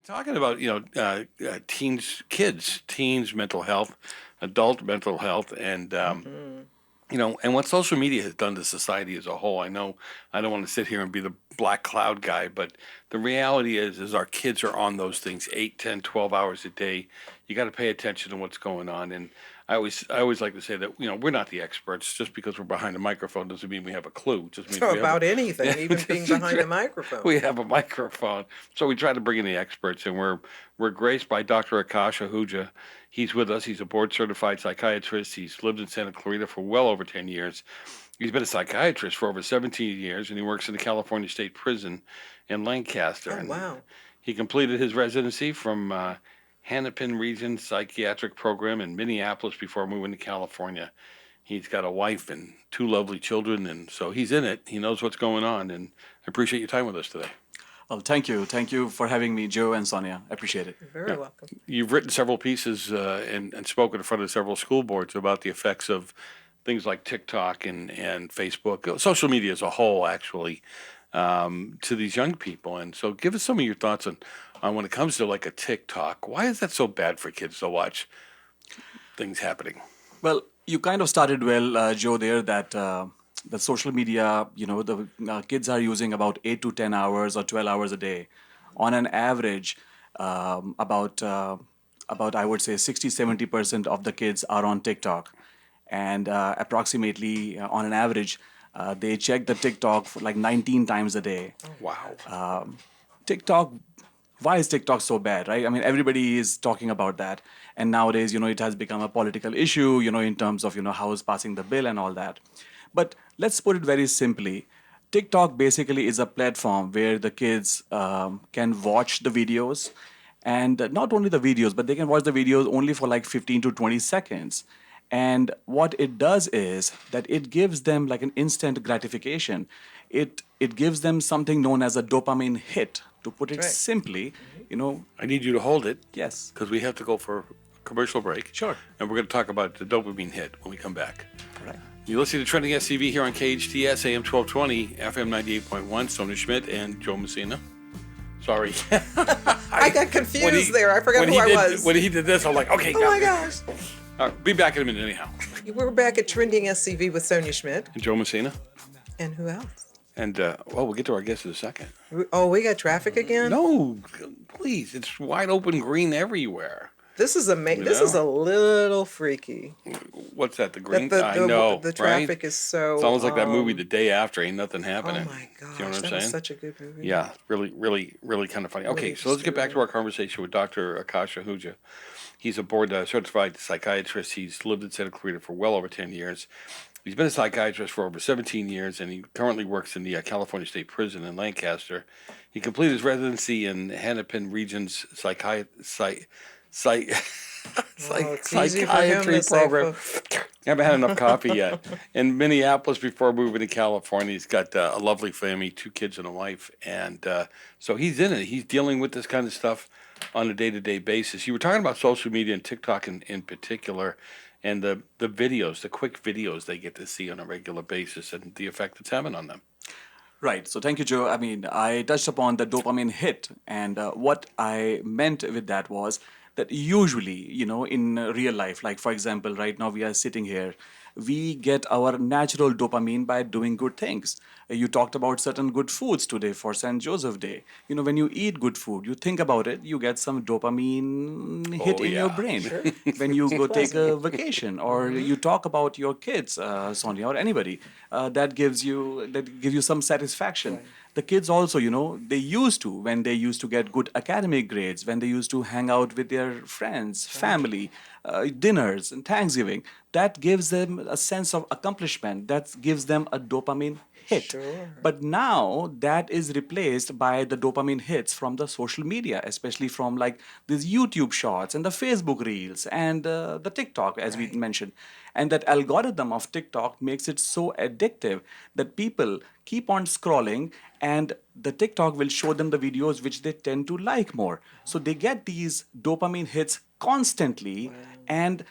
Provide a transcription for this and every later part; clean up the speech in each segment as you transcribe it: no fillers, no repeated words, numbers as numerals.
talking about, teens mental health, adult mental health, and and what social media has done to society as a whole. I know I don't want to sit here and be the black cloud guy, but the reality is our kids are on those things 8, 10, 12 hours a day. You got to pay attention to what's going on. And I always like to say that, we're not the experts. Just because we're behind a microphone doesn't mean we have a clue. It just means we have About anything, even being behind a microphone. we have a microphone. So we try to bring in the experts, and we're graced by Dr. Aakash Ahuja. He's with us. He's a board-certified psychiatrist. He's lived in Santa Clarita for well over 10 years. He's been a psychiatrist for over 17 years, and he works in the California State Prison in Lancaster. Oh, wow. He completed his residency from Hennepin RegionsPsychiatry Program in Minneapolis before moving to California. He's got a wife and 2 lovely children, and so he's in it. He knows what's going on, and I appreciate your time with us today. Well, thank you. Thank you for having me, Joe and Sonia. I appreciate it. You're very welcome. You've written several pieces and spoken in front of several school boards about the effects of things like TikTok and Facebook, social media as a whole, actually, to these young people. And so give us some of your thoughts on when it comes to like a TikTok. Why is that so bad for kids to watch things happening? Well, you kind of started well, Joe, there that the social media, the kids are using about 8 to 10 hours or 12 hours a day. On an average, about I would say 60-70% of the kids are on TikTok. And approximately on an average, they check the TikTok for like 19 times a day. Wow. TikTok, why is TikTok so bad, right? I mean, everybody is talking about that. And nowadays, it has become a political issue, in terms of, how is passing the bill and all that. But let's put it very simply. TikTok basically is a platform where the kids can watch the videos. And not only the videos, but they can watch the videos only for like 15 to 20 seconds. And what it does is that it gives them like an instant gratification. It gives them something known as a dopamine hit. To put it simply, I need you to hold it. Yes. Because we have to go for a commercial break. Sure. And we're going to talk about the dopamine hit when we come back. All right. You're listening to Trending SCV here on KHTS, AM 1220, FM 98.1, Sonia Schmidt and Joe Messina. Sorry. I got confused there. I forgot who I was. When he did this, I'm like, okay. Oh, my gosh. All right, be back in a minute anyhow. We're back at Trending SCV with Sonia Schmidt. And Joe Messina. And who else? And, we'll get to our guest in a second. Oh, we got traffic again? No, please. It's wide open green everywhere. This is This is a little freaky. What's that, the green? I know, the traffic is so... It's almost like that movie The Day After, Ain't Nothing Happening. Oh, my gosh. Do you know what I'm that saying? was such a good movie. Yeah, really, really, really kind of funny. Okay, so let's get back to our conversation with Dr. Aakash Ahuja. He's a board-certified psychiatrist. He's lived in Santa Clarita for well over 10 years. He's been a psychiatrist for over 17 years, and he currently works in the California State Prison in Lancaster. He completed his residency in Hennepin RegionsPsychiatry Program. Haven't had enough coffee yet. In Minneapolis before moving to California. He's got a lovely family, 2 kids and a wife, and so he's in it. He's dealing with this kind of stuff on a day-to-day basis. You were talking about social media and TikTok in particular, and the videos, the quick videos they get to see on a regular basis and the effect it's having on them. Right. So thank you, Joe. I mean, I touched upon the dopamine hit. And what I meant with that was that usually, in real life, like for example, right now we are sitting here, we get our natural dopamine by doing good things. You talked about certain good foods today for St. Joseph Day. When you eat good food, you think about it, you get some dopamine hit in your brain. Sure. When you go take a vacation, or you talk about your kids, Sonia, or anybody, that gives you some satisfaction. Right. The kids also, when they used to get good academic grades, when they used to hang out with their friends, family, dinners and Thanksgiving, that gives them a sense of accomplishment. That gives them a dopamine hit. Sure. But now that is replaced by the dopamine hits from the social media, especially from like these YouTube shorts and the Facebook reels and the TikTok, as we mentioned. And that algorithm of TikTok makes it so addictive that people keep on scrolling, and the TikTok will show them the videos which they tend to like more. So they get these dopamine hits constantly. Wow. And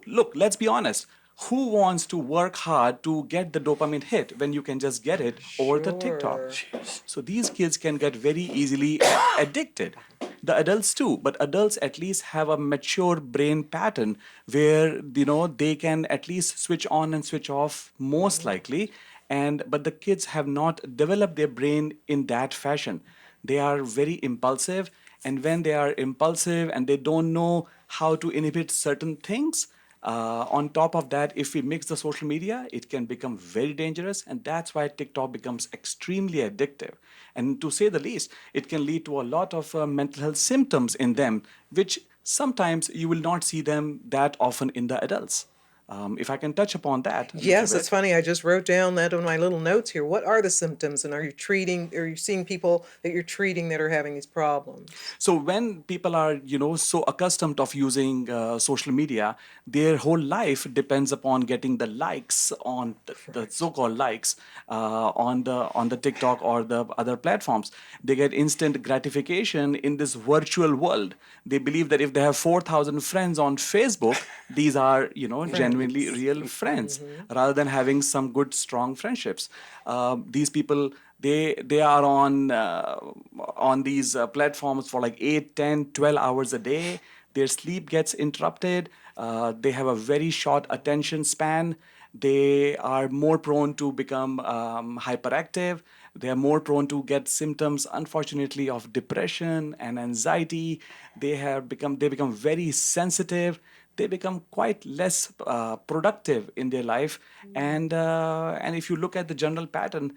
look, let's be honest. Who wants to work hard to get the dopamine hit when you can just get it over the TikTok? Jeez. So these kids can get very easily addicted. The adults too, but adults at least have a mature brain pattern where they can at least switch on and switch off most likely, and but the kids have not developed their brain in that fashion. They are very impulsive, and when they are impulsive and they don't know how to inhibit certain things, on top of that, if we mix the social media, it can become very dangerous, and that's why TikTok becomes extremely addictive. And to say the least, it can lead to a lot of mental health symptoms in them, which sometimes you will not see them that often in the adults. If I can touch upon that a little Yes, it's bit. funny. I just wrote down that on my little notes here. What are the symptoms, and are you seeing people that you're treating that are having these problems? So when people are, so accustomed of using social media, their whole life depends upon getting the likes on the so-called likes on the TikTok or the other platforms. They get instant gratification in this virtual world. They believe that if they have 4,000 friends on Facebook, these are, genuinely Friends. real friends, rather than having some good, strong friendships. These people, they are on these platforms for like 8, 10, 12 hours a day. Their sleep gets interrupted. They have a very short attention span. They are more prone to become hyperactive. They are more prone to get symptoms, unfortunately, of depression and anxiety. They become very sensitive. They become quite less productive in their life, and if you look at the general pattern,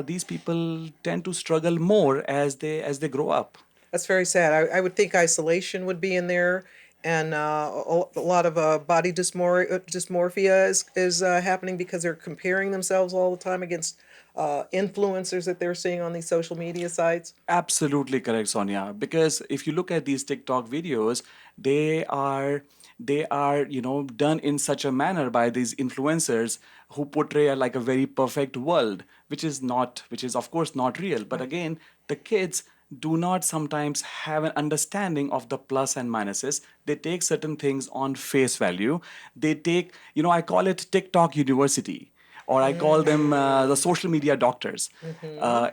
these people tend to struggle more as they grow up. That's very sad. I would think isolation would be in there, and a lot of body dysmorphia is happening because they're comparing themselves all the time against influencers that they're seeing on these social media sites. Absolutely correct, Sonia. Because if you look at these TikTok videos, they are done in such a manner by these influencers who portray like a very perfect world, which is of course not real. But again, the kids do not sometimes have an understanding of the plus and minuses. They take certain things on face value. They take, I call it TikTok University, or I call them the social media doctors.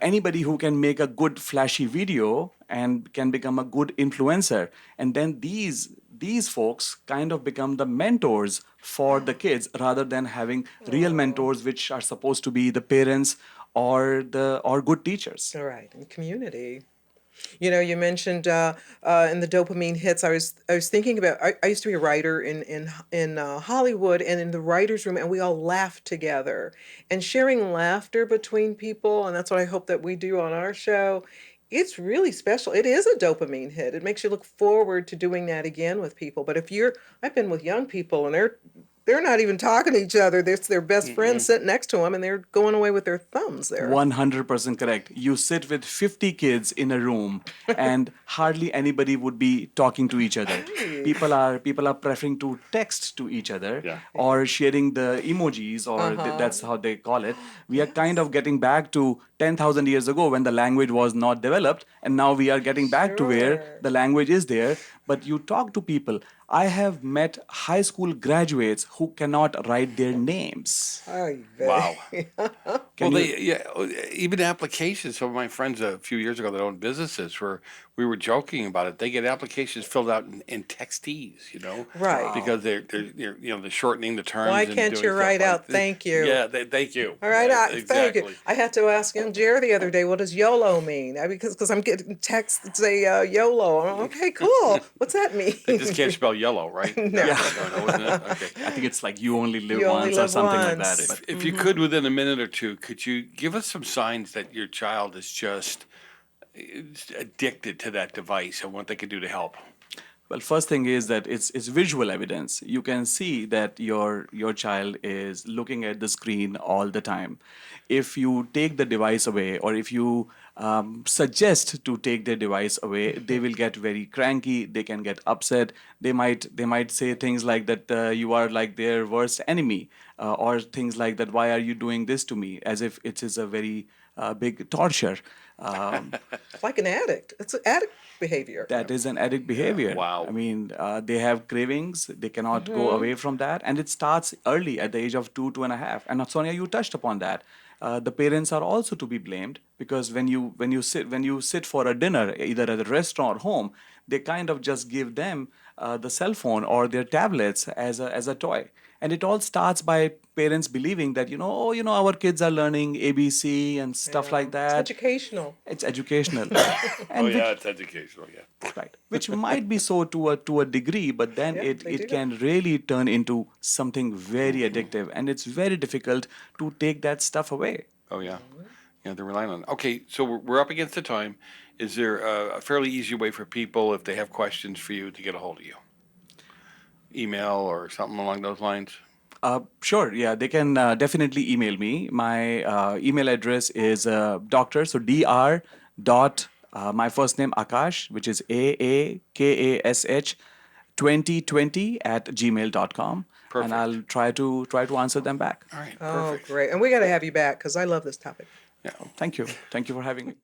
Anybody who can make a good flashy video and can become a good influencer, and then these folks kind of become the mentors for the kids rather than having real mentors, which are supposed to be the parents or good teachers. All right, and community. You mentioned in the dopamine hits. I was thinking about. I used to be a writer in Hollywood, and in the writers' room, and we all laughed together, and sharing laughter between people, and that's what I hope that we do on our show. It's really special. It is a dopamine hit. It makes you look forward to doing that again with people. But I've been with young people, and they're not even talking to each other. There's their best friend sitting next to them, and they're going away with their thumbs there. 100% correct. You sit with 50 kids in a room and hardly anybody would be talking to each other. People are preferring to text to each other, Yeah. or sharing the emojis, or that's how they call it. We are kind of getting back to 10,000 years ago when the language was not developed, and now we are getting back to where Sure. the language is there, but you talk to people. I have met high school graduates who cannot write their names. Ay, Wow. Can Well, you- even applications. Some of my friends a few years ago that owned businesses we were joking about it. They get applications filled out in textese, Right. because they're shortening the terms. Why and can't doing you stuff write like out, "Thank you"? Yeah, thank you. All right, Yeah, thank you. exactly. I had to ask young Jerry the other day, what does YOLO mean? Because I'm getting texts that say YOLO. I'm like, okay, cool. What's that mean? They just can't spell yellow, right? No. No, isn't it? Okay. I think it's like you only live You only once or live something like that. once. But If you could, within a minute or two, could you give us some signs that your child is just addicted to that device and what they could do to help? well, first thing is that it's visual evidence. You can see that your child is looking at the screen all the time. If you take the device away, or if you suggest to take their device away, they will get very cranky. They can get upset. They might say things like that you are like their worst enemy, or things like that. Why are you doing this to me? As if it is a very big torture. Um, Like an addict. It's an addict behavior. that is an addict behavior. Wow. I mean, they have cravings. They cannot go away from that, and it starts early at the age of 2, 2.5. And Sonia, you touched upon that. The parents are also to be blamed, because when you sit for a dinner, either at a restaurant or home, they kind of just give them the cell phone or their tablets as a toy. And it all starts by parents believing that, oh, our kids are learning ABC and stuff Yeah. like It's that. educational. It's educational. Oh And yeah, which, it's educational. Yeah. right, which might be so to a degree, but then Yeah, they it do. can really turn into something very addictive, and it's very difficult to take that stuff away. Oh yeah. Yeah, they're relying on. Okay, so we're up against the time. Is there a fairly easy way for people, if they have questions for you, to get a hold of you? Email or something along those lines? Sure, yeah, they can definitely email me. My email address is doctor, so dr dot my first name Akash, which is AAKASH 2020 at gmail.com, and Perfect. I'll try to answer them back. All right, Oh, perfect. great. And we got to have you back because I love this topic. Yeah. Thank you for having me.